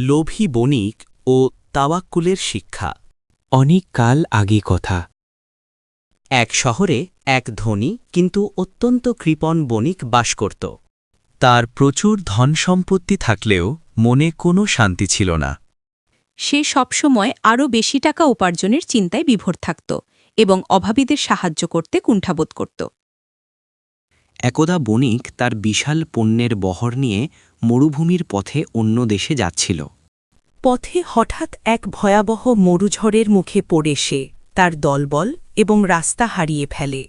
লোভী বণিক ও তাওয়াক্কুলের শিক্ষা। অনেক কাল আগে কথা। এক শহরে এক ধনী কিন্তু অত্যন্ত কৃপণ বণিক বাস করত। তার প্রচুর ধন সম্পত্তি থাকলেও মনে কোনো শান্তি ছিল না। সে সবসময় আরও বেশি টাকা উপার্জনের চিন্তায় বিভোর থাকত এবং অভাবীদের সাহায্য করতে কুণ্ঠাবোধ করত। একদা বণিক তার বিশাল পণ্যের বহর নিয়ে মরুভূমির পথে অন্য দেশে যাচ্ছিল। পথে হঠাৎ এক ভয়াবহ মরুঝড়ের মুখে পড়ে সে তার দলবল এবং রাস্তা হারিয়ে ফেলে।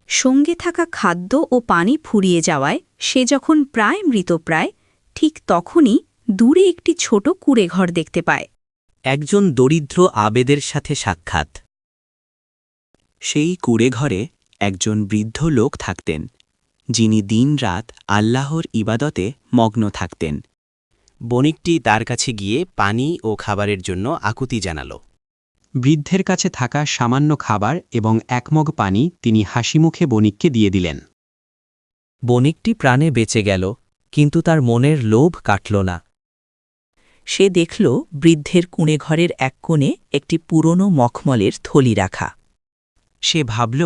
সঙ্গে থাকা খাদ্য ও পানি ফুরিয়ে যাওয়ায় সে যখন প্রায় মৃতপ্রায়, ঠিক তখনই দূরে একটি ছোট কুঁড়েঘর দেখতে পায়। একজন দরিদ্র আবেদের সাথে সাক্ষাৎ। সেই কুঁড়েঘরে একজন বৃদ্ধ লোক থাকতেন, যিনি দিনরাত আল্লাহর ইবাদতে মগ্ন থাকতেন। বণিকটি তার কাছে গিয়ে পানি ও খাবারের জন্য আকুতি জানাল। বৃদ্ধের কাছে থাকা সামান্য খাবার এবং এক মগ পানি তিনি হাসিমুখে বণিককে দিয়ে দিলেন। বণিকটি প্রাণে বেঁচে গেল, কিন্তু তার মনের লোভ কাটল না। সে দেখল বৃদ্ধের কুঁড়েঘরের এক কোণে একটি পুরনো মখমলের থলি রাখা। সে ভাবল,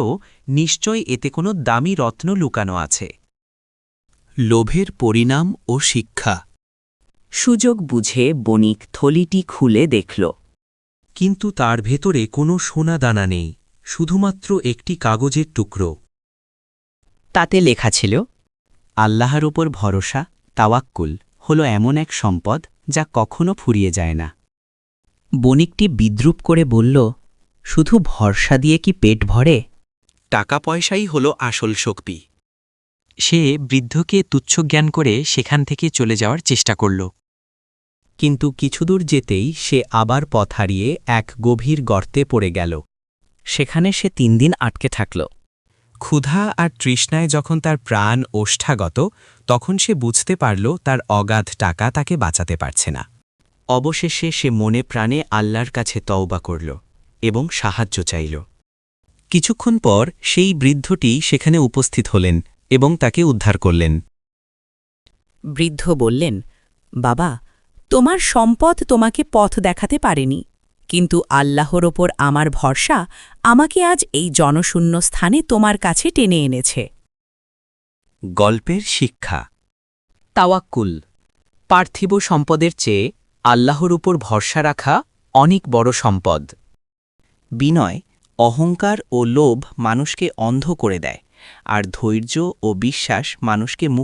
নিশ্চয় এতে কোনো দামি রত্ন লুকানো আছে। লোভের পরিণাম ও শিক্ষা। সুযোগ বুঝে বণিক থলিটি খুলে দেখল। কিন্তু তার ভেতরে কোনো সোনা দানা নেই, শুধুমাত্র একটি কাগজের টুকরো। তাতে লেখা ছিল, আল্লাহর উপর ভরসা, তাওয়াক্কুল হল এমন এক সম্পদ যা কখনো ফুরিয়ে যায় না। বণিকটি বিদ্রূপ করে বলল, শুধু ভরসা দিয়ে কি পেট ভরে? টাকা পয়সাই হল আসল শক্তি। সে বৃদ্ধকে তুচ্ছজ্ঞান করে সেখান থেকে চলে যাওয়ার চেষ্টা করল। কিন্তু কিছুদূর যেতেই সে আবার পথ হারিয়ে এক গভীর গর্তে পড়ে গেল। সেখানে সে 3 দিন আটকে থাকল। ক্ষুধা আর তৃষ্ণায় যখন তার প্রাণ ওষ্ঠাগত, তখন সে বুঝতে পারল তার অগাধ টাকা তাকে বাঁচাতে পারছে না। অবশেষে সে মনে প্রাণে আল্লাহর কাছে তওবা করল এবং সাহায্য চাইল। কিছুক্ষণ পর সেই বৃদ্ধটি সেখানে উপস্থিত হলেন এবং তাকে উদ্ধার করলেন। বৃদ্ধ বললেন, বাবা, তোমার সম্পদ তোমাকে পথ দেখাতে পারেনি, কিন্তু আল্লাহর ওপর আমার ভরসা আমাকে আজ এই জনশূন্য স্থানে তোমার কাছে টেনে এনেছে। গল্পের শিক্ষা। তাওয়াক্কুল, পার্থিব সম্পদের চেয়ে আল্লাহর উপর ভরসা রাখা অনেক বড় সম্পদ। বিনয়, অহংকার ও লোভ মানুষকে অন্ধ করে দেয়, আর ধৈর্য ও বিশ্বাস মানুষকে